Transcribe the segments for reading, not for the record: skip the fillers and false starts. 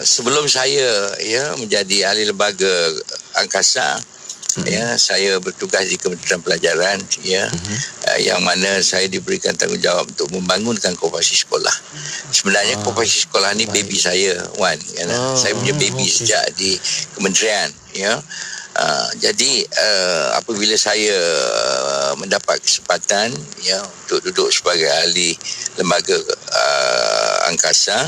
sebelum saya menjadi ahli lembaga angkasa, saya bertugas di Kementerian Pelajaran, yang mana saya diberikan tanggungjawab untuk membangunkan koperasi sekolah. Sebenarnya koperasi sekolah ni baby saya, Wan. Saya punya baby sejak di kementerian. Jadi apabila saya mendapat kesempatan untuk duduk sebagai ahli lembaga angkasa,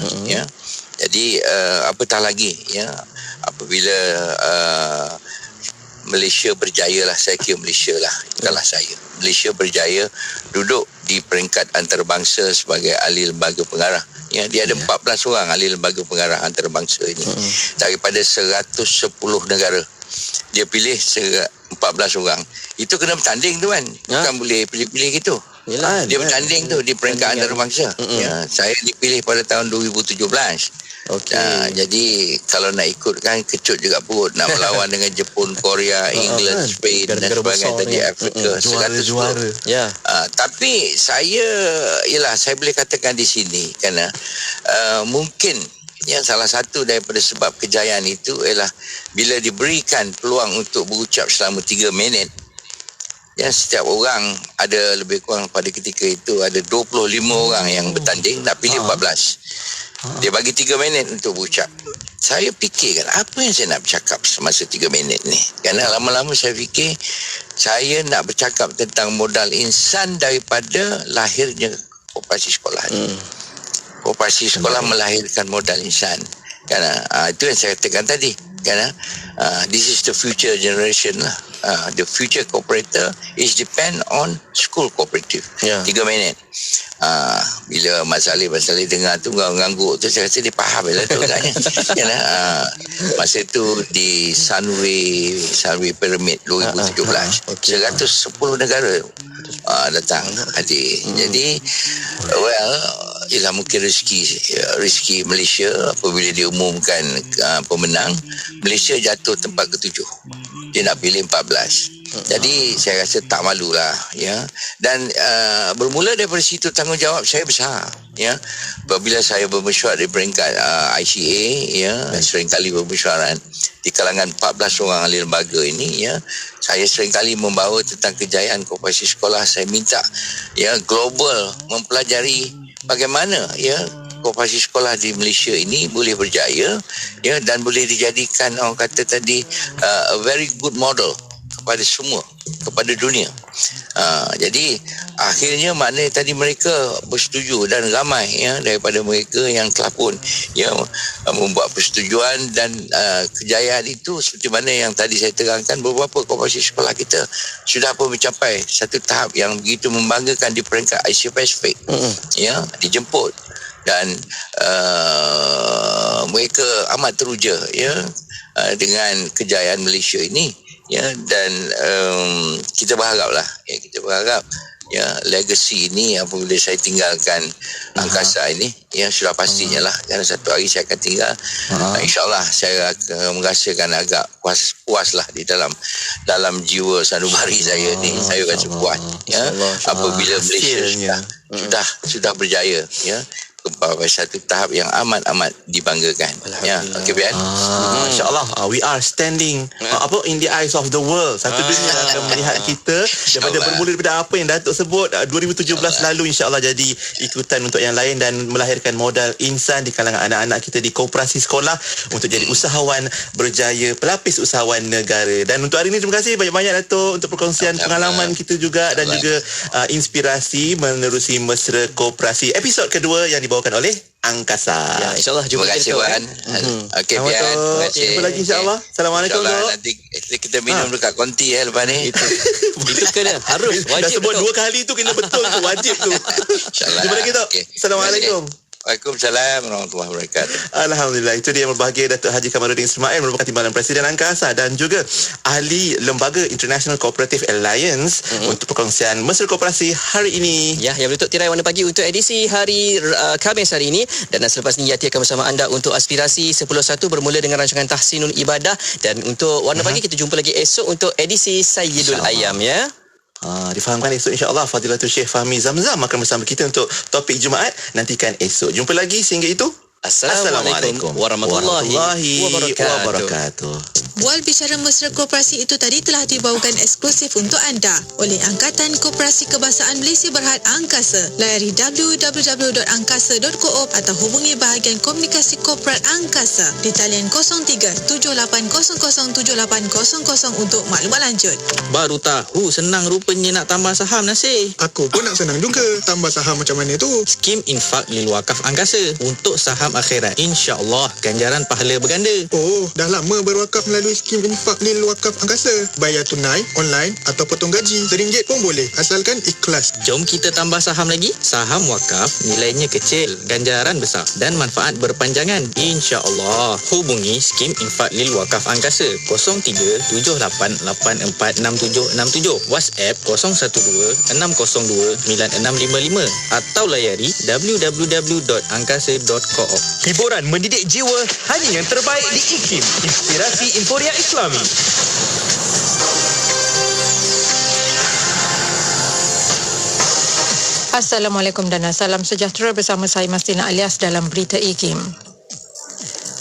jadi apatah lagi apabila Malaysia berjaya lah, saya kira Malaysia lah, bukanlah saya. Malaysia berjaya duduk di peringkat antarabangsa sebagai ahli lembaga pengarah. Dia ada 14 orang ahli lembaga pengarah antarabangsa ini. Daripada 110 negara. Dia pilih 14 orang. Itu kena bertanding tu kan. Bukan boleh pilih-pilih gitu. Dia bertanding tu di peringkat antarabangsa. Saya dipilih pada tahun 2017. Jadi kalau nak ikut kan kecut juga perut nak melawan dengan Jepun, Korea, England, Spain dan sebagainya tadi, Afrika, 110. Tapi saya boleh katakan di sini kerana mungkin salah satu daripada sebab kejayaan itu ialah bila diberikan peluang untuk berucap selama 3 minit. Setiap orang ada lebih kurang pada ketika itu ada 25 orang yang bertanding nak pilih 14. Dia bagi 3 minit untuk berucap. Saya fikirkan apa yang saya nak bercakap semasa 3 minit ni. Kerana lama-lama saya fikir saya nak bercakap tentang modal insan daripada lahirnya koperasi sekolah ni. Koperasi sekolah melahirkan modal insan. Kerana itu yang saya katakan tadi. Kerana this is the future generation lah. The future cooperator is depend on school cooperative. 3 minit. Bila Mas Saleh dengar tu ngangguk tu, saya rasa dia faham lah tu kan. Masa tu di Sunway Pyramid 2017, 110 negara datang hadir. Jadi mungkin rezeki Malaysia apabila diumumkan pemenang, Malaysia jatuh tempat ke-7. Dia nak pilih 14. Jadi saya rasa tak malulah dan bermula daripada situ tanggungjawab saya besar apabila saya bermesyuarat di peringkat ICA seringkali bermesyuarat di kalangan 14 orang ahli lembaga ini saya seringkali membawa tentang kejayaan koperasi sekolah. Saya minta global mempelajari bagaimana koperasi sekolah di Malaysia ini boleh berjaya dan boleh dijadikan orang kata tadi a very good model kepada semua, kepada dunia. Jadi akhirnya maknanya tadi mereka bersetuju dan ramai daripada mereka yang telah pun membuat persetujuan dan kejayaan itu seperti mana yang tadi saya terangkan, beberapa koperasi sekolah kita sudah pun mencapai satu tahap yang begitu membanggakan di peringkat Asia Pasifik. Dijemput dan mereka amat teruja dengan kejayaan Malaysia ini. Dan kita berharaplah legacy ini apabila saya tinggalkan angkasa ini sudah pastinya lah, kerana satu hari saya akan tinggal. InsyaAllah saya akan merasakan agak puas lah di dalam jiwa sanubari saya ni. Saya rasa puas apabila Malaysia sudah berjaya pada satu tahap yang amat dibanggakan. Okey Bian. InsyaAllah we are standing in the eyes of the world. Satu dunia akan melihat kita daripada bermula daripada apa yang Datuk sebut 2017 lalu, insyaAllah jadi ikutan untuk yang lain dan melahirkan modal insan di kalangan anak-anak kita di koperasi sekolah untuk jadi usahawan berjaya, pelapis usahawan negara. Dan untuk hari ini terima kasih banyak-banyak Datuk untuk perkongsian pengalaman kita juga dan juga inspirasi menerusi mesra koperasi episod kedua yang dibawakan oleh Angkasa. InsyaAllah jumpa lagi Wan. Okey Bian, terima kasih. Jumpa lagi insyaAllah. Assalamualaikum. Nanti kita minum dekat konti lepas ni. Itu kena harus wajib. Dah sebut 2 kali tu kena betul tu, wajib tu. InsyaAllah. Jumpa lagi tu. Assalamualaikum. Waalaikumsalam warahmatullahi wabarakatuh. Alhamdulillah, itu dia yang berbahagia Datuk Haji Kamarudin Ismail, merupakan Timbalan Presiden Angkasa dan juga ahli lembaga International Cooperative Alliance untuk perkongsian mesra koperasi hari ini. Yang menutup tirai Warna Pagi untuk edisi hari Khamis hari ini. Dan selepas ini Yati akan bersama anda untuk aspirasi 10.1 bermula dengan rancangan Tahsinul Ibadah. Dan untuk Warna Pagi kita jumpa lagi esok untuk edisi Sayyidul Ayam Difahamkan esok insyaAllah Fadilatul Syekh Fahmi Zamzam akan bersama kita untuk topik Jumaat. Nantikan esok. Jumpa lagi, sehingga itu Assalamualaikum warahmatullahi wabarakatuh. Bual Bicara Mesra Koperasi itu tadi telah dibawakan eksklusif untuk anda oleh Angkatan Koperasi Kebahasaan Malaysia Berhad Angkasa. Layari www.angkasa.co.op atau hubungi bahagian komunikasi korporat Angkasa di talian 03-7800-7800 untuk maklumat lanjut. Baru tahu senang rupanya nak tambah saham, Nasir. Aku pun nak senang juga. Tambah saham macam mana tu? Skim Infak Lil Wakaf Angkasa untuk saham akhirat. InsyaAllah ganjaran pahala berganda. Oh, dah lama berwakaf melalui skim infak Lil Wakaf Angkasa. Bayar tunai, online atau potong gaji. RM1 pun boleh, asalkan ikhlas. Jom kita tambah saham lagi. Saham wakaf nilainya kecil, ganjaran besar dan manfaat berpanjangan. InsyaAllah. Hubungi Skim Infak Lil Wakaf Angkasa 03-78846767, WhatsApp 012-602-9655 atau layari www.angkasa.co.op. Hiburan mendidik jiwa hanya yang terbaik di IKIM, Inspirasi Inforia Islami. Assalamualaikum dan salam sejahtera bersama saya Mastina Alias dalam Berita IKIM.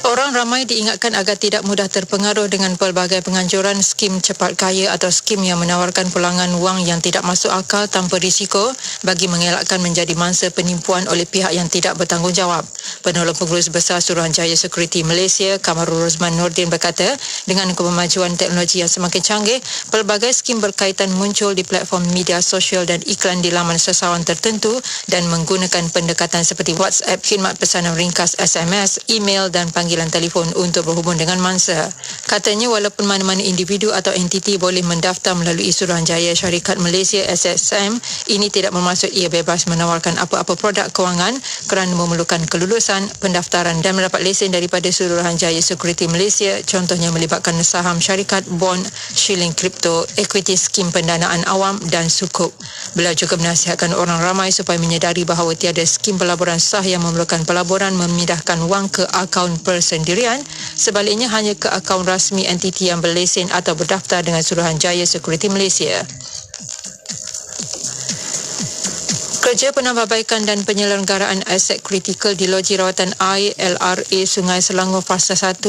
Orang ramai diingatkan agar tidak mudah terpengaruh dengan pelbagai penganjuran skim cepat kaya atau skim yang menawarkan pulangan wang yang tidak masuk akal tanpa risiko bagi mengelakkan menjadi mangsa penipuan oleh pihak yang tidak bertanggungjawab. Penolong Pengurus Besar Suruhanjaya Sekuriti Malaysia, Kamarul Rosman Nordin berkata, dengan kemajuan teknologi yang semakin canggih, pelbagai skim berkaitan muncul di platform media sosial dan iklan di laman sesawan tertentu dan menggunakan pendekatan seperti WhatsApp, khidmat pesanan ringkas SMS, email dan panggilan telefon untuk berhubung dengan mangsa. Katanya walaupun mana-mana individu atau entiti boleh mendaftar melalui Suruhanjaya Syarikat Malaysia SSM, ini tidak bermaksud ia bebas menawarkan apa-apa produk kewangan kerana memerlukan kelulusan, pendaftaran dan mendapat lesen daripada Suruhanjaya Sekuriti Malaysia, contohnya melibatkan saham syarikat, bond, shilling kripto, equity skim pendanaan awam dan sukuk. Beliau juga menasihatkan orang ramai supaya menyedari bahawa tiada skim pelaburan sah yang memerlukan pelaburan memindahkan wang ke akaun persendirian, sebaliknya hanya ke akaun rasmi entiti yang berlesen atau berdaftar dengan Suruhanjaya Sekuriti Malaysia. Kerja penambahbaikan dan penyelenggaraan aset kritikal di loji rawatan air LRA Sungai Selangor Fasa 1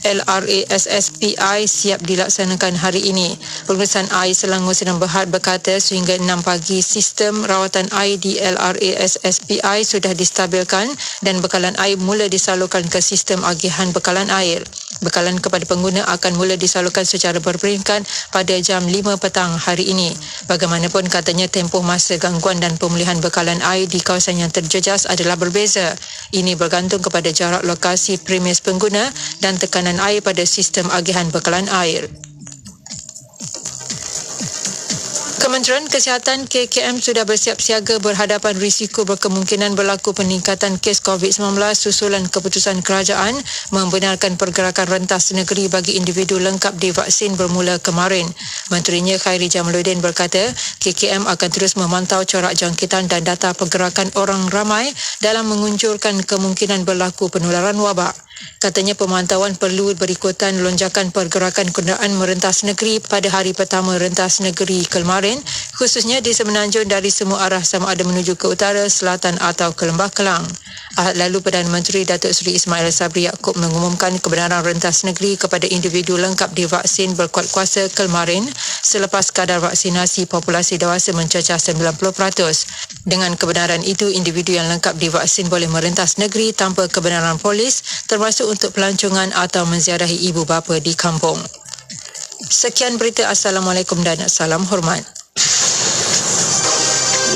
LRA SSPI siap dilaksanakan hari ini. Pengurusan Air Selangor Sdn Bhd berkata sehingga 6 pagi sistem rawatan air di LRA SSPI sudah distabilkan dan bekalan air mula disalurkan ke sistem agihan bekalan air. Bekalan kepada pengguna akan mula disalurkan secara berperingkat pada jam 5 petang hari ini. Bagaimanapun katanya tempoh masa gangguan dan pemulihan bekalan air di kawasan yang terjejas adalah berbeza. Ini bergantung kepada jarak lokasi premis pengguna dan tekanan air pada sistem agihan bekalan air. Kementerian Kesihatan KKM sudah bersiap siaga berhadapan risiko berkemungkinan berlaku peningkatan kes COVID-19 susulan keputusan kerajaan membenarkan pergerakan rentas negeri bagi individu lengkap divaksin bermula kemarin. Menterinya Khairi Jamaluddin berkata, KKM akan terus memantau corak jangkitan dan data pergerakan orang ramai dalam mengunjurkan kemungkinan berlaku penularan wabak. Katanya pemantauan perlu berikutan lonjakan pergerakan kenderaan merentas negeri pada hari pertama rentas negeri kemarin, khususnya di Semenanjung dari semua arah sama ada menuju ke utara, selatan atau ke Lembah Kelang. Ahad lalu Perdana Menteri Datuk Seri Ismail Sabri Yaakob mengumumkan kebenaran rentas negeri kepada individu lengkap divaksin berkuat kuasa kemarin selepas kadar vaksinasi populasi dewasa mencecah 90%. Dengan kebenaran itu, individu yang lengkap divaksin boleh merentas negeri tanpa kebenaran polis, termasuk untuk pelancongan atau menziarahi ibu bapa di kampung. Sekian berita. Assalamualaikum dan salam hormat.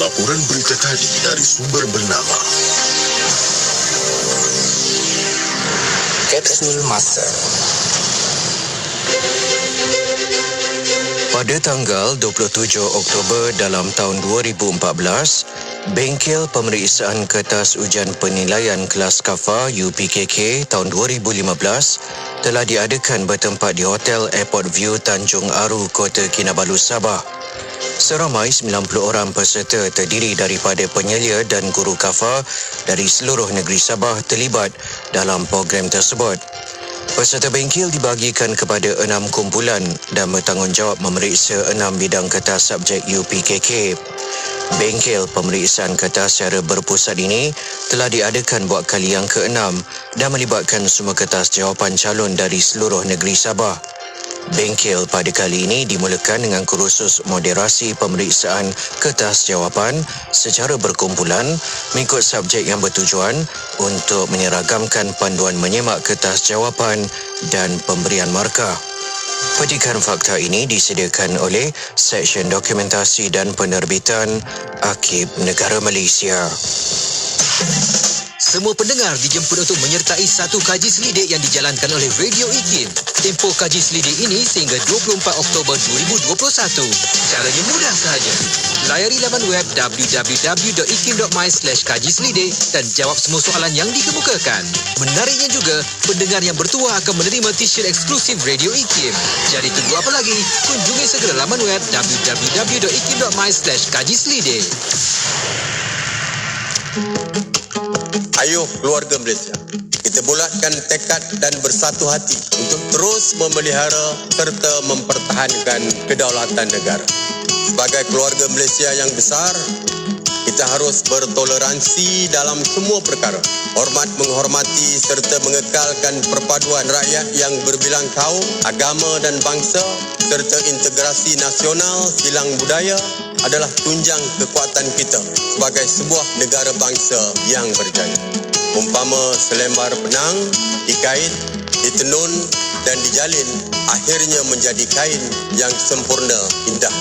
Laporan berita tadi dari sumber bernama Kapsul Masa. Pada tanggal 27 Oktober dalam tahun 2014, Bengkel Pemeriksaan Kertas Ujian Penilaian Kelas Kafa UPKK tahun 2015 telah diadakan bertempat di Hotel Airport View Tanjung Aru, Kota Kinabalu, Sabah. Seramai 90 orang peserta terdiri daripada penyelia dan guru kafa dari seluruh negeri Sabah terlibat dalam program tersebut. Peserta bengkel dibahagikan kepada 6 kumpulan dan bertanggungjawab memeriksa 6 bidang kertas subjek UPKK. Bengkel pemeriksaan kertas secara berpusat ini telah diadakan buat kali yang ke-6 dan melibatkan semua kertas jawapan calon dari seluruh negeri Sabah. Bengkel pada kali ini dimulakan dengan kursus moderasi pemeriksaan kertas jawapan secara berkumpulan mengikut subjek yang bertujuan untuk menyeragamkan panduan menyemak kertas jawapan dan pemberian markah. Petikan fakta ini disediakan oleh Seksyen Dokumentasi dan Penerbitan Arkib Negara Malaysia. Semua pendengar dijemput untuk menyertai satu kaji selidik yang dijalankan oleh Radio IKIM. Tempoh kaji selidik ini sehingga 24 Oktober 2021. Caranya mudah sahaja. Layari laman web www.ikim.my/kajiselidik dan jawab semua soalan yang dikemukakan. Menariknya juga, pendengar yang bertuah akan menerima t-shirt eksklusif Radio IKIM. Jadi tunggu apa lagi? Kunjungi segera laman web www.ikim.my/kajiselidik. Ayuh keluarga Malaysia, kita bulatkan tekad dan bersatu hati untuk terus memelihara serta mempertahankan kedaulatan negara. Sebagai keluarga Malaysia yang besar, kita harus bertoleransi dalam semua perkara. Hormat menghormati serta mengekalkan perpaduan rakyat yang berbilang kaum, agama dan bangsa serta integrasi nasional silang budaya adalah tunjang kekuatan kita sebagai sebuah negara bangsa yang berjaya. Umpama selembar benang dikait, ditenun dan dijalin, akhirnya menjadi kain yang sempurna indah.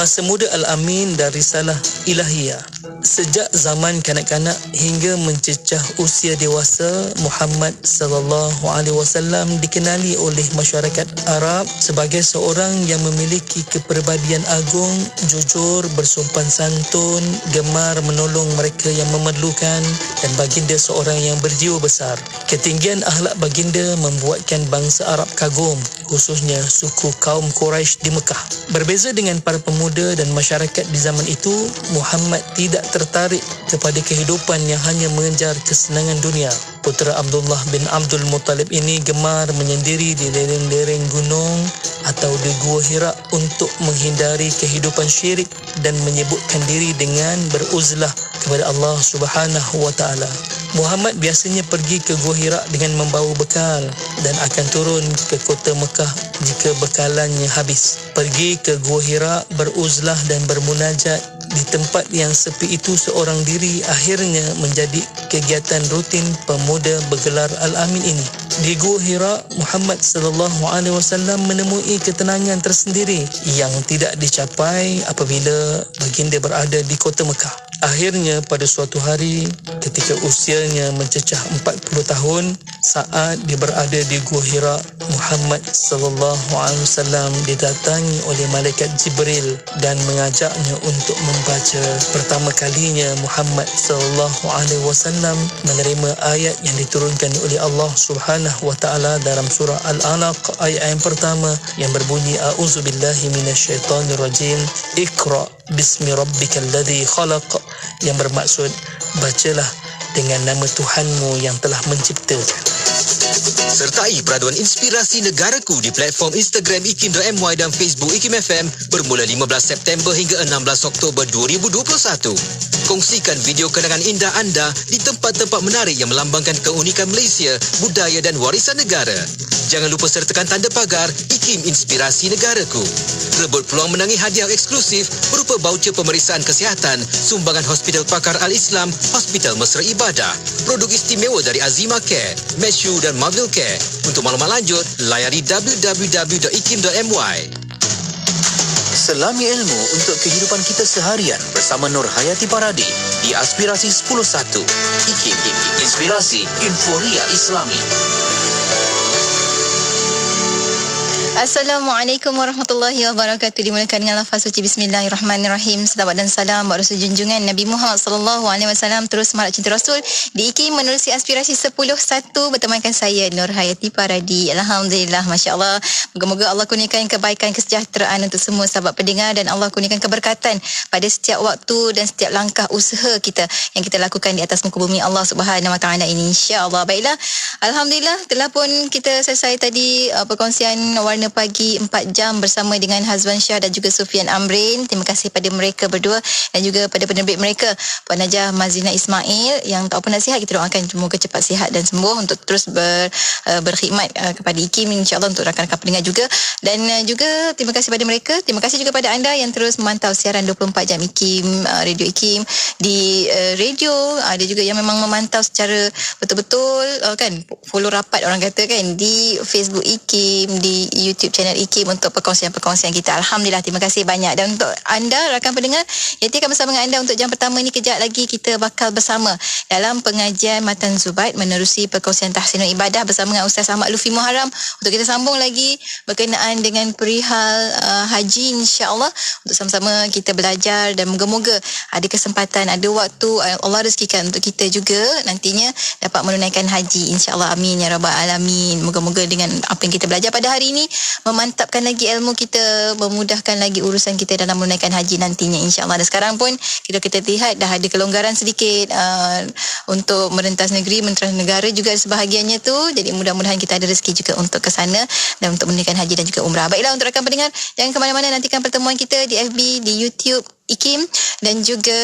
Masa muda Al-Amin dan Risalah Ilahiyah. Sejak zaman kanak-kanak hingga mencecah usia dewasa, Muhammad sallallahu alaihi wasallam dikenali oleh masyarakat Arab sebagai seorang yang memiliki kepribadian agung, jujur, bersumpan santun, gemar menolong mereka yang memerlukan dan baginda seorang yang berjiwa besar. Ketinggian akhlak baginda membuatkan bangsa Arab kagum, khususnya suku kaum Quraisy di Mekah. Berbeza dengan para pemuda dan masyarakat di zaman itu, Muhammad tidak tertarik kepada kehidupan yang hanya mengejar kesenangan dunia. Putera Abdullah bin Abdul Muttalib ini gemar menyendiri di lereng-lereng gunung atau di Gua Hira untuk menghindari kehidupan syirik dan menyebutkan diri dengan beruzlah kepada Allah Subhanahu wa taala. Muhammad biasanya pergi ke Gua Hira dengan membawa bekal dan akan turun ke kota Mekah jika bekalannya habis. Pergi ke Gua Hira, beruzlah dan bermunajat di tempat yang sepi itu seorang diri akhirnya menjadi kegiatan rutin pemuda bergelar Al-Amin ini. Di Gua Hira, Muhammad sallallahu alaihi wasallam menemui ketenangan tersendiri yang tidak dicapai apabila baginda berada di kota Mekah. Akhirnya pada suatu hari ketika usianya mencecah 40 tahun, saat dia berada di Gua Hira, Muhammad sallallahu alaihi wasallam didatangi oleh malaikat Jibril dan mengajaknya untuk membaca. Pertama kalinya Muhammad sallallahu alaihi wasallam menerima ayat yang diturunkan oleh Allah Subhanahu wa taala dalam surah Al-Alaq ayat yang pertama yang berbunyi a'udzubillahi minasyaitonirrajim, Iqra bismi rabbikal ladzi khalaq, yang bermaksud bacalah dengan nama Tuhanmu yang telah menciptakan. Sertai peraduan inspirasi negaraku di platform Instagram ikim.my dan Facebook IKIM FM bermula 15 September hingga 16 Oktober 2021. Kongsikan video kenangan indah anda di tempat-tempat menarik yang melambangkan keunikan Malaysia, budaya dan warisan negara. Jangan lupa sertakan tanda pagar IKIM Inspirasi Negaraku. Rebut peluang menangi hadiah eksklusif berupa baucer pemeriksaan kesihatan, sumbangan Hospital Pakar Al-Islam, Hospital Mesra Ibadah, produk istimewa dari Azima Care, Meshu dan Marvel Care. Untuk maklumat lanjut, layari www.ikim.my. Selami ilmu untuk kehidupan kita seharian bersama Nur Hayati Paradi di Aspirasi 10.1. IKIM, Inspirasi Inforia Islami. Assalamualaikum warahmatullahi wabarakatuh. Dimulakan dengan lafaz suci bismillahirrahmanirrahim. Selawat dan salam buat Rasul junjungan Nabi Muhammad sallallahu alaihi wasallam. Terus semangat cinta Rasul. Di IKIM menerusi aspirasi 10.1 bertemankan saya Nur Hayati Paradi. Alhamdulillah, masya-Allah. Moga-moga Allah kurniakan kebaikan, kesejahteraan untuk semua sahabat pendengar dan Allah kurniakan keberkatan pada setiap waktu dan setiap langkah usaha kita yang kita lakukan di atas muka bumi Allah Subhanahu wa taala ini, insya-Allah. Baiklah, alhamdulillah telah pun kita selesai tadi perkongsian Warna Pagi 4 jam bersama dengan Hazwan Shah dan juga Sufian Amrin. Terima kasih pada mereka berdua dan juga pada penerbit mereka, Puan Najah Mazina Ismail yang tak pernah sihat. Kita doakan semoga cepat sihat dan sembuh untuk terus berkhidmat kepada IKIM, insya-Allah, untuk rakan-rakan pendengar juga. Dan juga terima kasih pada mereka. Terima kasih juga pada anda yang terus memantau siaran 24 jam IKIM, Radio IKIM di radio. Ada juga yang memang memantau secara betul-betul, kan, follow rapat orang kata, kan, di Facebook IKIM, di YouTube channel IKIM untuk perkongsian-perkongsian kita. Alhamdulillah, terima kasih banyak. Dan untuk anda rakan pendengar, Yati akan bersama dengan anda untuk jam pertama ni. Kejap lagi kita bakal bersama dalam pengajian Matan Zubaid menerusi perkongsian tahsinul ibadah bersama dengan Ustaz Ahmad Lufi Muharram untuk kita sambung lagi berkenaan dengan perihal haji, insya-Allah, untuk sama-sama kita belajar dan moga-moga ada kesempatan, ada waktu Allah rezekikan untuk kita juga nantinya dapat menunaikan haji, insya-Allah. Amin ya rabbal alamin. Moga-moga dengan apa yang kita belajar pada hari ini memantapkan lagi ilmu kita, memudahkan lagi urusan kita dalam menunaikan haji nantinya, insya-Allah. Dan sekarang pun kita lihat dah ada kelonggaran sedikit untuk merentas negeri, merentas negara juga sebahagiannya tu. Jadi mudah-mudahan kita ada rezeki juga untuk ke sana dan untuk menunaikan haji dan juga umrah. Baiklah, untuk rakan pendengar, jangan ke mana-mana, nantikan pertemuan kita di FB, di YouTube IKIM dan juga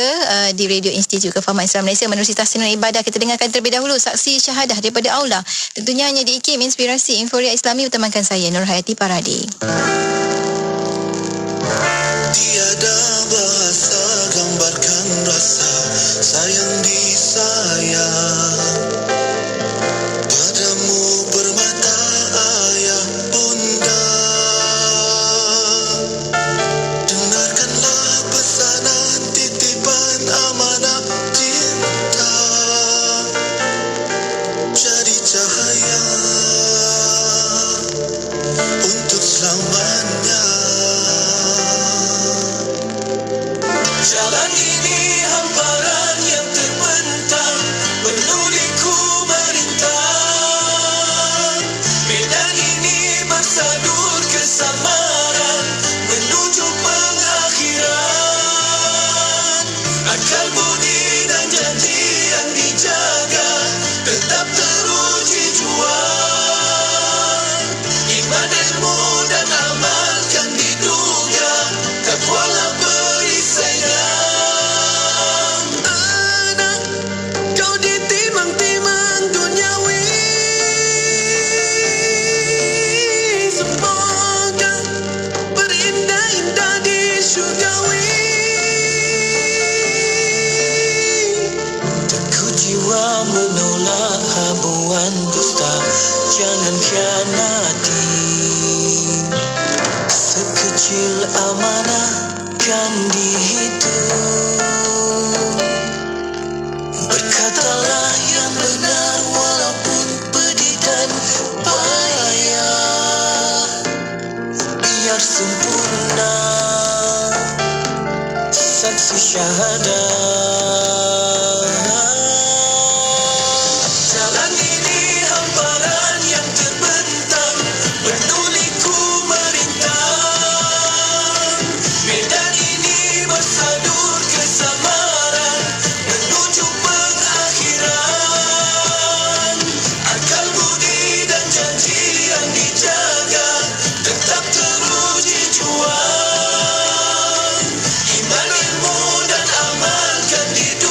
di Radio Institut Kefahaman Islam Malaysia menerusi tahsinul ibadah. Kita dengarkan terlebih dahulu saksi syahadah daripada Aula, tentunya hanya di IKIM, Inspirasi Inforia Islami. Utamakan saya Nur Hayati Paradi. Tiada bahasa gambarkan rasa sayang disayang padamu bermata ayah bunda. Dengarkanlah pesanan titipan amanah cinta, jadi cahaya untuk selamanya. Jalan ini hamparan yang terbentang, penuh liku merintang. Medan ini bersadur kesamaran menuju pengakhiran. Akal budi dan janji yang dijaga tetap teruji juang. Iman, ilmu dan amal kan diduga, takwalah perisaian. Anak, kau ditimang-timang duniawi, semoga berindah-indah di syurgawi. Teguh jiwa menolak habuan dusta, jangan khianati. Sekecil amanah kan dihitung. Berkatalah yang benar walaupun pedih dan payah, biar sempurna saksi syahadah. Jalan ini hamparan yang terbentang, penuh liku merintang. Medan ini bersadur kesamaran menuju pengakhiran. Akal budi dan janji yang dijaga tetap teruji juang. Iman, ilmu dan amal kan diduga.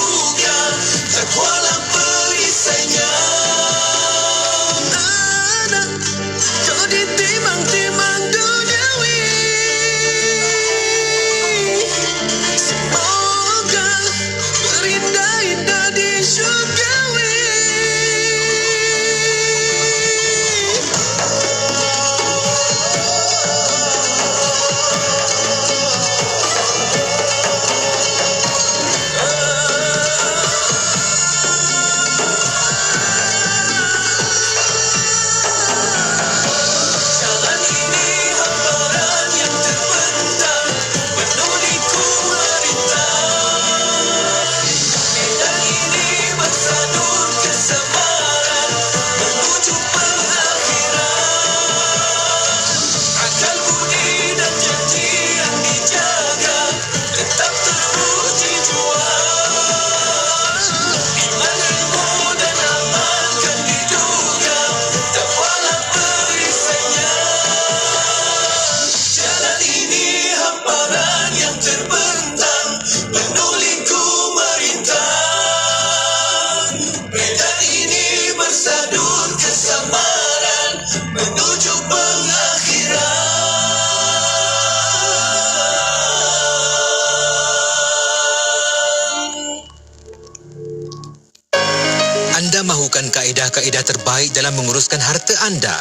mahukan kaedah-kaedah terbaik dalam menguruskan harta anda?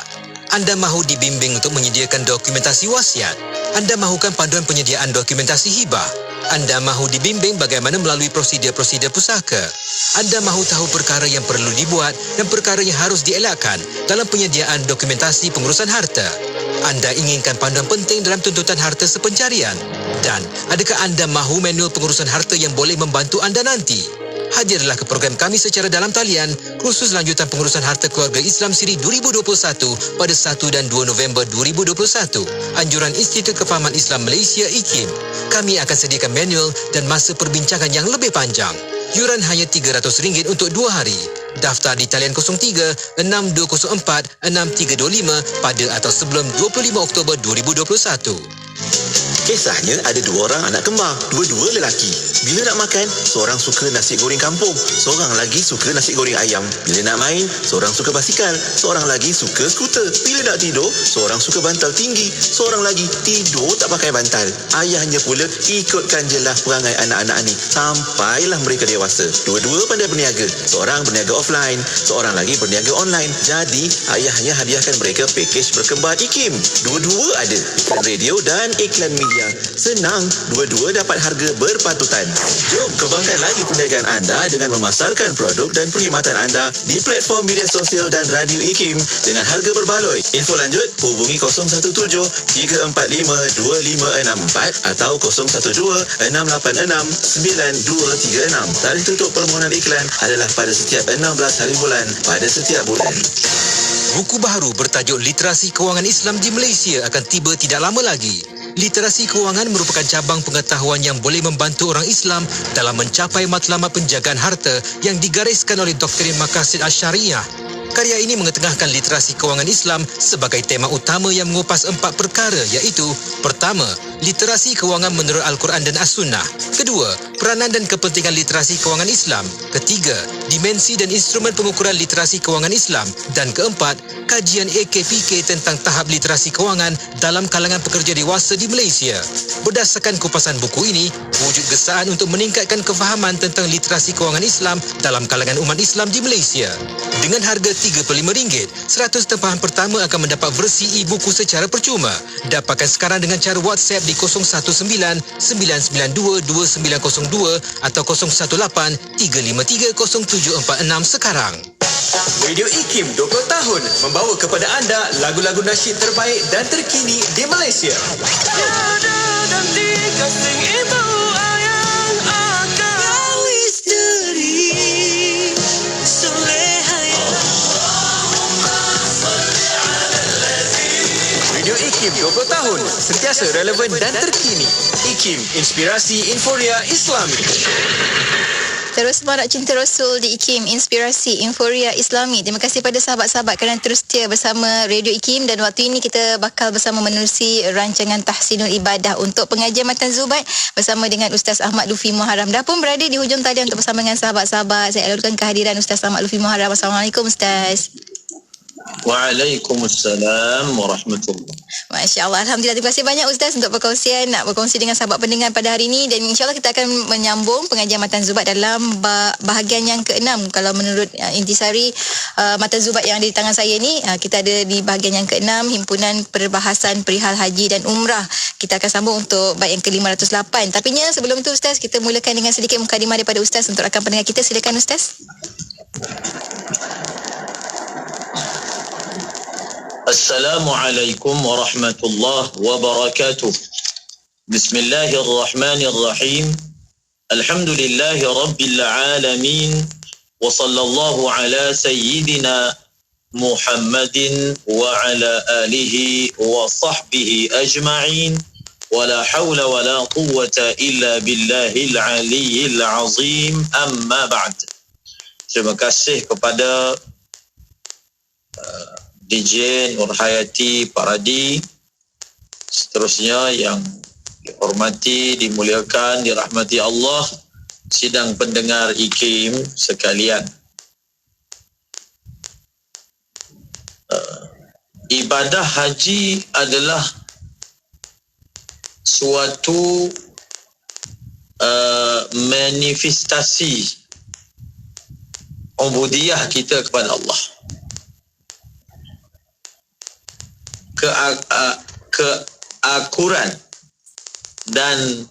Anda mahu dibimbing untuk menyediakan dokumentasi wasiat? Anda mahukan panduan penyediaan dokumentasi hibah? Anda mahu dibimbing bagaimana melalui prosedur-prosedur pusaka? Anda mahu tahu perkara yang perlu dibuat dan perkara yang harus dielakkan dalam penyediaan dokumentasi pengurusan harta? Anda inginkan panduan penting dalam tuntutan harta sepencarian? Dan adakah anda mahu manual pengurusan harta yang boleh membantu anda nanti? Hadirlah ke program kami secara dalam talian khusus lanjutan pengurusan harta keluarga Islam siri 2021 pada 1 dan 2 November 2021. Anjuran Institut Kefahaman Islam Malaysia IKIM. Kami akan sediakan manual dan masa perbincangan yang lebih panjang. Yuran hanya RM300 untuk 2 hari. Daftar di talian 03-6204-6325 pada atau sebelum 25 Oktober 2021. Kisahnya ada 2 orang anak kembar, dua-dua lelaki. Bila nak makan, seorang suka nasi goreng kampung, seorang lagi suka nasi goreng ayam. Bila nak main, seorang suka basikal, seorang lagi suka skuter. Bila nak tidur, seorang suka bantal tinggi, seorang lagi tidur tak pakai bantal. Ayahnya pula ikutkan jelah perangai anak-anak ni sampailah mereka dewasa. Dua-dua pandai berniaga, seorang berniaga offline, seorang lagi berniaga online. Jadi, ayahnya hadiahkan mereka pakej berkembar IKIM. Dua-dua ada iklan radio dan iklan media. Senang, dua-dua dapat harga berpatutan. Jom kembangkan lagi perniagaan anda dengan memasarkan produk dan perkhidmatan anda di platform media sosial dan radio IKIM dengan harga berbaloi. Info lanjut, hubungi 017-345-2564 atau 012-686-9236. Tarikh tutup permohonan iklan adalah pada setiap 16 hari bulan pada setiap bulan. Buku baharu bertajuk Literasi Kewangan Islam di Malaysia akan tiba tidak lama lagi. Literasi kewangan merupakan cabang pengetahuan yang boleh membantu orang Islam dalam mencapai matlamat penjagaan harta yang digariskan oleh Doktrin Maqasid Asy-Syariah. Karya ini mengetengahkan literasi kewangan Islam sebagai tema utama yang mengupas 4 perkara iaitu: pertama, literasi kewangan menurut Al-Quran dan As-Sunnah. Kedua, peranan dan kepentingan literasi kewangan Islam. Ketiga, dimensi dan instrumen pengukuran literasi kewangan Islam. Dan keempat, kajian AKPK tentang tahap literasi kewangan dalam kalangan pekerja dewasa di Malaysia. Berdasarkan kupasan buku ini, wujud gesaan untuk meningkatkan kefahaman tentang literasi kewangan Islam dalam kalangan umat Islam di Malaysia. Dengan harga RM35, 100 tempahan pertama akan mendapat versi e-buku secara percuma. Dapatkan sekarang dengan cara WhatsApp di 019-992-2902 atau 018-353-0746 sekarang. Radio IKIM 20 tahun membawa kepada anda lagu-lagu nasyid terbaik dan terkini di Malaysia. Tiada dan dikasih ibu ayang akan kau isteri solehaya. Radio IKIM 20 tahun sentiasa relevan dan terkini. IKIM, inspirasi Inforia Islami. Terus Marak Cinta Rasul di IKIM, Inspirasi Inforia Islami. Terima kasih pada sahabat-sahabat kerana terus setia bersama Radio IKIM, dan waktu ini kita bakal bersama menerusi rancangan Tahsinul Ibadah untuk pengajian Matan Zubat bersama dengan Ustaz Ahmad Lufi Muharram. Dah pun berada di hujung talian untuk bersama dengan sahabat-sahabat. Saya alurkan kehadiran Ustaz Ahmad Lufi Muharram. Assalamualaikum Ustaz. Waalaikumsalam warahmatullahi. Masya Allah, Alhamdulillah. Terima kasih banyak Ustaz untuk perkongsian, nak berkongsi dengan sahabat pendengar pada hari ini, dan insyaAllah kita akan menyambung pengajian Matan Zubat dalam bahagian yang ke-6. Kalau menurut intisari Matan Zubat yang ada di tangan saya ni, kita ada di bahagian yang ke-6, himpunan perbahasan perihal haji dan umrah. Kita akan sambung untuk bait yang ke-508. Tapi sebelum itu Ustaz, kita mulakan dengan sedikit mukadimah daripada Ustaz untuk rakan pendengar kita. Silakan Ustaz. Assalamualaikum warahmatullahi wabarakatuh. Bismillahirrahmanirrahim. Alhamdulillahi rabbil alamin. Wa sallallahu ala sayyidina Muhammadin wa ala alihi wa sahbihi ajma'in. Wa la hawla wa la quwwata illa billahil aliyyil azim. Amma ba'd. Terima kasih kepada DJ Nurhayati Paradi, seterusnya yang dihormati, dimuliakan, dirahmati Allah, sidang pendengar IKIM sekalian. Ibadah haji adalah suatu manifestasi ubudiyah kita kepada Allah. Keakuran dan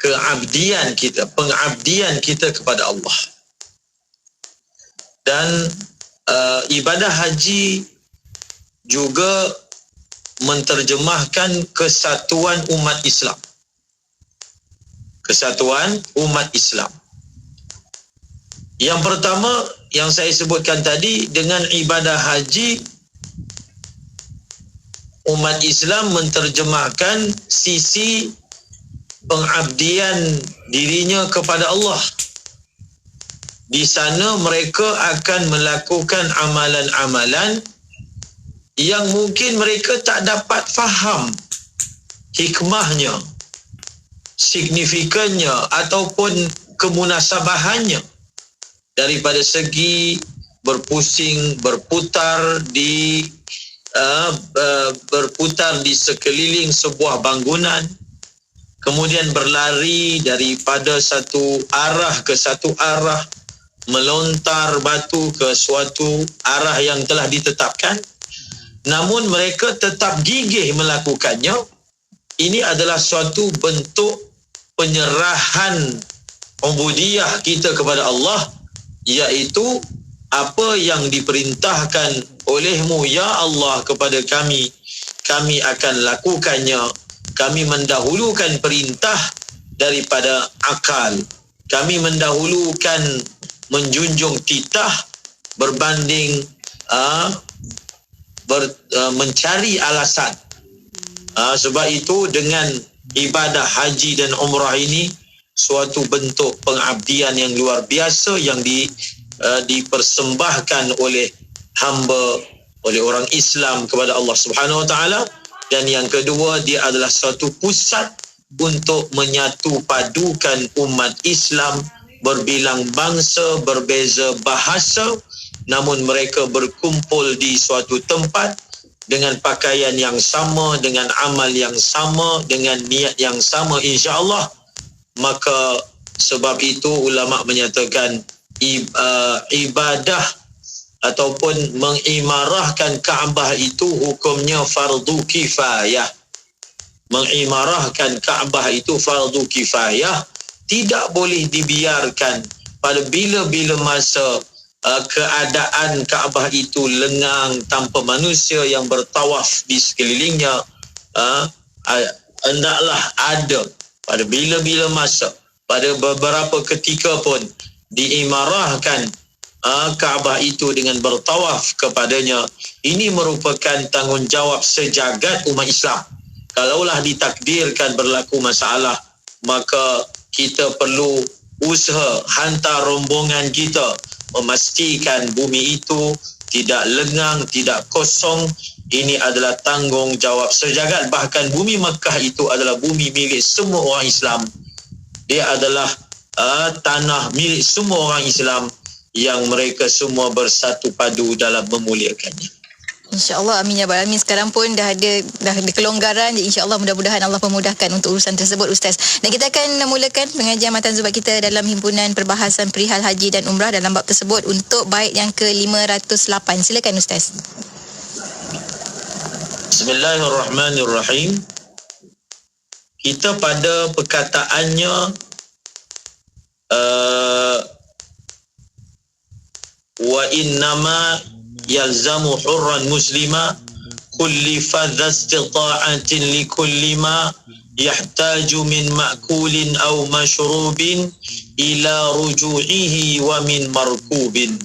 keabdian kita, pengabdian kita kepada Allah. Dan ibadah haji juga menterjemahkan kesatuan umat Islam. Kesatuan umat Islam. Yang pertama yang saya sebutkan tadi, dengan ibadah haji umat Islam menterjemahkan sisi pengabdian dirinya kepada Allah. Di sana mereka akan melakukan amalan-amalan yang mungkin mereka tak dapat faham hikmahnya, signifikannya ataupun kemunasabahannya daripada segi berpusing, berputar di sekeliling sebuah bangunan, kemudian berlari daripada satu arah ke satu arah, melontar batu ke suatu arah yang telah ditetapkan, namun mereka tetap gigih melakukannya. Ini adalah suatu bentuk penyerahan ubudiyah kita kepada Allah, iaitu apa yang diperintahkan olehmu ya Allah kepada kami, kami akan lakukannya. Kami mendahulukan perintah daripada akal. Kami mendahulukan menjunjung titah berbanding mencari alasan. Sebab itu dengan ibadah haji dan umrah ini suatu bentuk pengabdian yang luar biasa yang dipersembahkan oleh hamba, oleh orang Islam kepada Allah Subhanahu Wa Taala. Dan yang kedua, dia adalah suatu pusat untuk menyatu padukan umat Islam berbilang bangsa, berbeza bahasa, namun mereka berkumpul di suatu tempat dengan pakaian yang sama, dengan amal yang sama, dengan niat yang sama, insya-Allah. Maka sebab itu ulama menyatakan ibadah ataupun mengimarahkan Kaabah itu hukumnya fardu kifayah. Mengimarahkan Kaabah itu fardu kifayah, tidak boleh dibiarkan pada bila-bila masa keadaan Kaabah itu lengang tanpa manusia yang bertawaf di sekelilingnya. Hendaklah ada pada bila-bila masa, pada beberapa ketika pun diimarahkan Kaabah itu dengan bertawaf kepadanya. Ini merupakan tanggungjawab sejagat umat Islam. Kalaulah ditakdirkan berlaku masalah, maka kita perlu usaha hantar rombongan kita memastikan bumi itu tidak lengang, tidak kosong. Ini adalah tanggungjawab sejagat. Bahkan bumi Mekah itu adalah bumi milik semua orang Islam. Dia adalah tanah milik semua orang Islam yang mereka semua bersatu padu dalam memuliakannya. InsyaAllah, amin ya rabbal alamin. Sekarang pun dah ada kelonggaran. InsyaAllah mudah-mudahan Allah memudahkan untuk urusan tersebut, Ustaz. Dan kita akan mulakan pengajian Matan Zubat kita dalam himpunan perbahasan perihal haji dan umrah dalam bab tersebut untuk bait yang ke-508. Silakan, Ustaz. Bismillahirrahmanirrahim. Kita pada perkataannya wa innama yalzamu hurran muslima kulli fadha istita'atin li kulli ma yahtaju min ma'kulin aw mashrubin ila ruju'ihi wa min markubin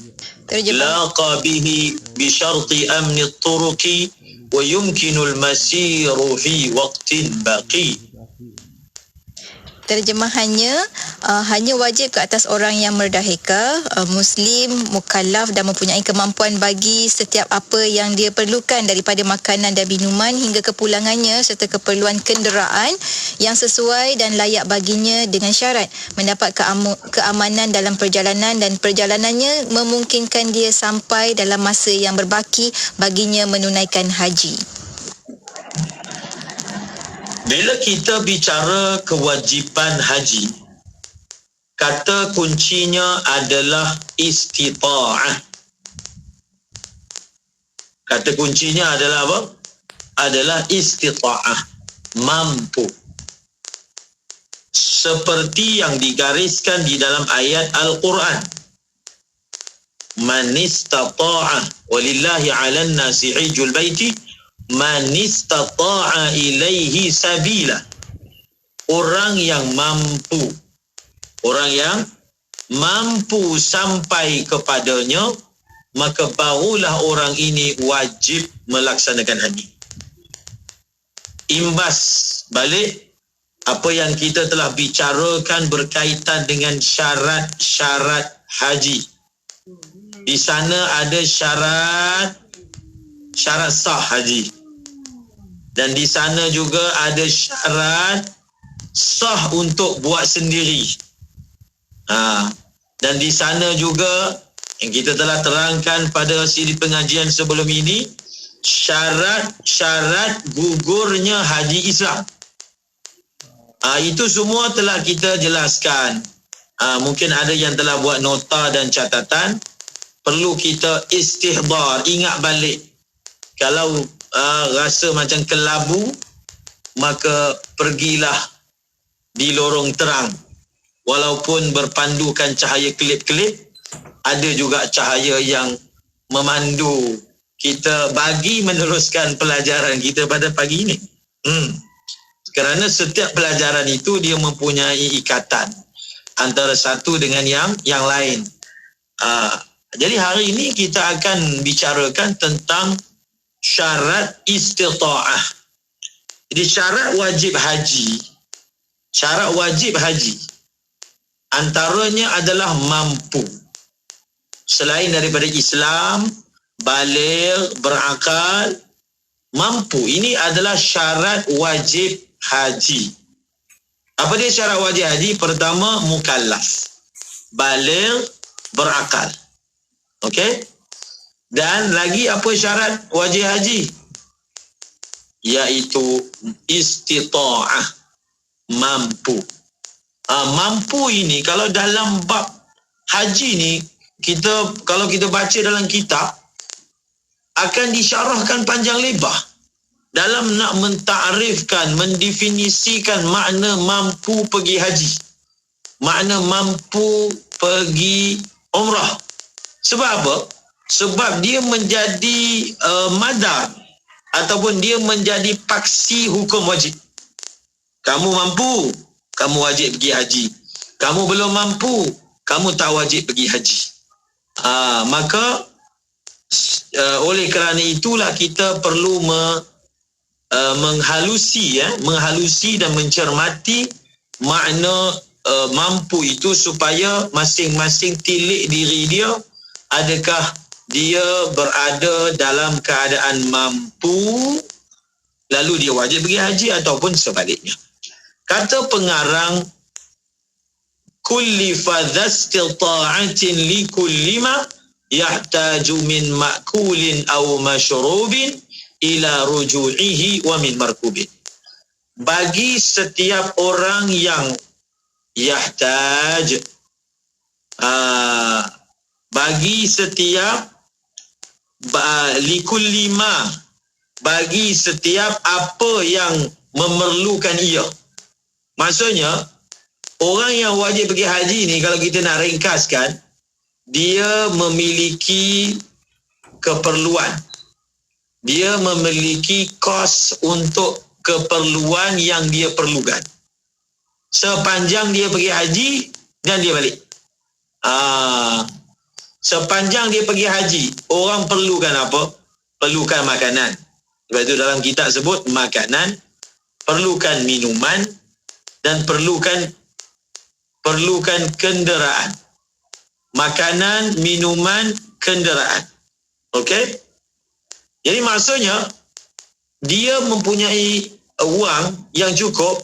laqa bihi bi syarti amni at-turuqi wa yumkinu al-masiru fi waqtin baqi. Terjemahannya, hanya wajib ke atas orang yang merdahika, muslim, mukallaf dan mempunyai kemampuan bagi setiap apa yang dia perlukan daripada makanan dan minuman hingga kepulangannya serta keperluan kenderaan yang sesuai dan layak baginya dengan syarat mendapat keamanan dalam perjalanan dan perjalanannya memungkinkan dia sampai dalam masa yang berbaki baginya menunaikan haji. Bila kita bicara kewajipan haji, kata kuncinya adalah istita'ah. Kata kuncinya adalah apa? Adalah istita'ah, mampu. Seperti yang digariskan di dalam ayat Al-Quran. Man istata'a walillahi 'alan nasi hijjul baiti man istata'a ilaihi sabila. Orang yang mampu, orang yang mampu sampai kepadanya, maka barulah orang ini wajib melaksanakan haji. Imbas balik apa yang kita telah bicarakan berkaitan dengan syarat-syarat haji. Di sana ada syarat sah haji. Dan di sana juga ada syarat sah untuk buat sendiri. Dan di sana juga yang kita telah terangkan pada siri pengajian sebelum ini, syarat-syarat gugurnya haji Islam. Itu semua telah kita jelaskan. Mungkin ada yang telah buat nota dan catatan. Perlu kita istihdar, ingat balik. Kalau rasa macam kelabu, maka pergilah di lorong terang. Walaupun berpandukan cahaya kelip-kelip, ada juga cahaya yang memandu kita bagi meneruskan pelajaran kita pada pagi ini. Kerana setiap pelajaran itu dia mempunyai ikatan antara satu dengan yang lain. Jadi hari ini kita akan bicarakan tentang syarat istita'ah. Jadi syarat wajib haji antaranya adalah mampu. Selain daripada Islam, baligh, berakal, mampu. Ini adalah syarat wajib haji. Apa dia syarat wajib haji? Pertama, mukallaf, baligh, berakal. Okey? Dan lagi apa syarat wajib haji? Iaitu istita'ah, mampu. Mampu ini kalau dalam bab haji ni, kalau kita baca dalam kitab, akan disyarahkan panjang lebar dalam nak mentakrifkan, mendefinisikan makna mampu pergi haji, makna mampu pergi umrah. Sebab apa? Sebab dia menjadi madar ataupun dia menjadi paksi hukum wajib. Kamu mampu, kamu wajib pergi haji. Kamu belum mampu, kamu tak wajib pergi haji. Maka oleh kerana itulah kita perlu menghalusi dan mencermati makna mampu itu supaya masing-masing tilik diri dia, adakah dia berada dalam keadaan mampu lalu dia wajib pergi haji ataupun sebaliknya. Kata pengarang, kulli fadhastita'atin li kulli ma yahtaju min ma'kulin aw mashrubin ila ruju'ihi wa min markubin. Bagi setiap orang yang yahtaj, bagi setiap likulli ma, bagi setiap apa yang memerlukan ia. Maksudnya orang yang wajib pergi haji ni, kalau kita nak ringkaskan, dia memiliki keperluan, dia memiliki kos untuk keperluan yang dia perlukan sepanjang dia pergi haji dan dia balik. Sepanjang dia pergi haji, orang perlukan apa? Perlukan makanan. Sebab itu dalam kitab sebut makanan, perlukan minuman, dan perlukan kenderaan. Makanan, minuman, kenderaan. Okey? Jadi maksudnya dia mempunyai wang yang cukup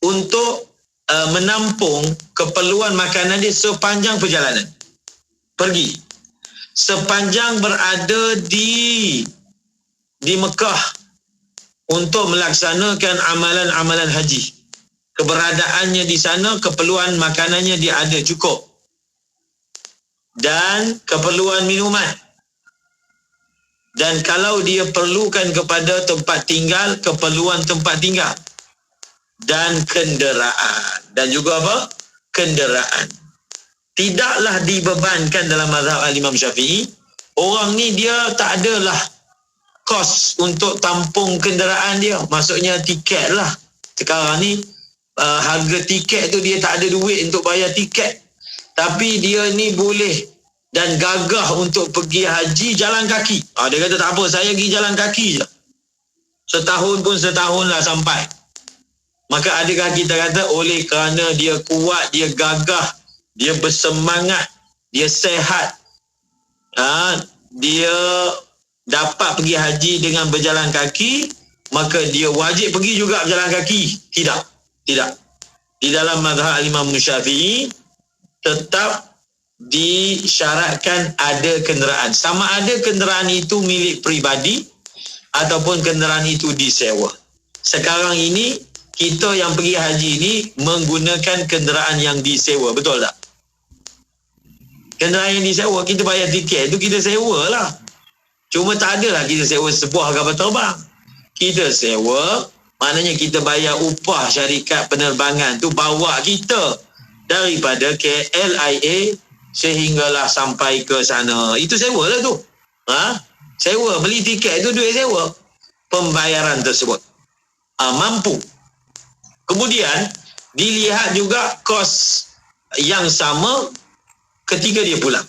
untuk menampung keperluan makanan dia sepanjang perjalanan pergi, sepanjang berada di Mekah untuk melaksanakan amalan-amalan haji. keberadaannya di sana, keperluan makanannya dia ada cukup. Dan keperluan minuman. Dan kalau dia perlukan kepada tempat tinggal, keperluan tempat tinggal. Dan kenderaan. Dan juga apa? Kenderaan. Tidaklah dibebankan dalam mazhab Imam Syafi'i. Orang ni dia tak adalah kos untuk tampung kenderaan dia. Maksudnya tiket lah. Sekarang ni harga tiket tu dia tak ada duit untuk bayar tiket. Tapi dia ni boleh dan gagah untuk pergi haji jalan kaki. Dia kata tak apa, saya pergi jalan kaki je. Setahun pun setahun lah sampai. Maka adakah kita kata oleh kerana dia kuat, dia gagah, dia bersemangat, dia sehat, dia dapat pergi haji dengan berjalan kaki, maka dia wajib pergi juga berjalan kaki? Tidak. Di dalam mazhab Imam Syafi'i tetap disyaratkan ada kenderaan. Sama ada kenderaan itu milik peribadi ataupun kenderaan itu disewa. Sekarang ini kita yang pergi haji ini menggunakan kenderaan yang disewa, betul tak? Kenderaan yang disewa, kita bayar tiket itu kita sewa lah. Cuma tak adalah kita sewa sebuah kapal terbang. Kita sewa, maknanya kita bayar upah syarikat penerbangan tu bawa kita daripada KLIA sehinggalah sampai ke sana. Itu sewa lah tu. Sewa, beli tiket itu duit sewa. Pembayaran tersebut mampu. Kemudian dilihat juga kos yang sama ketika dia pulang.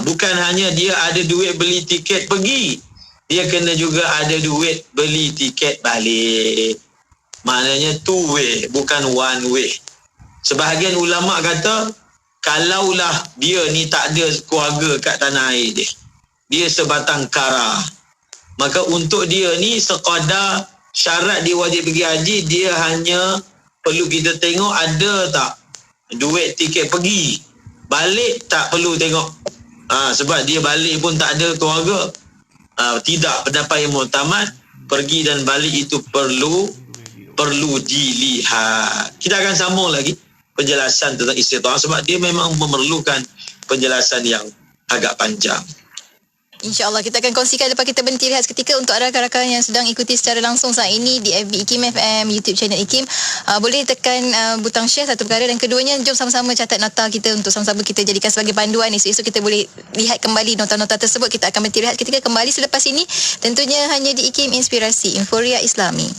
Bukan hanya dia ada duit beli tiket pergi, dia kena juga ada duit beli tiket balik. Maknanya two way, bukan one way. Sebahagian ulama kata kalaulah dia ni tak ada keluarga kat tanah air dia sebatang kara, maka untuk dia ni sekadar syarat dia wajib pergi haji, dia hanya perlu kita tengok ada tak duit tiket pergi, balik tak perlu tengok. Sebab dia balik pun tak ada keluarga. Tidak, pendapat yang muktamad, pergi dan balik itu perlu dilihat. Kita akan sambung lagi penjelasan tentang istitaah sebab dia memang memerlukan penjelasan yang agak panjang. InsyaAllah kita akan kongsikan lepas kita berhenti rehat seketika. Untuk rakan-rakan yang sedang ikuti secara langsung saat ini di FB IKIM FM, YouTube channel IKIM, boleh tekan butang share, satu perkara, dan keduanya jom sama-sama catat nota kita untuk sama-sama kita jadikan sebagai panduan. Esok-esok kita boleh lihat kembali nota-nota tersebut. Kita akan berhenti rehat ketika kembali selepas ini, tentunya hanya di IKIM Inspirasi Inforia Islami.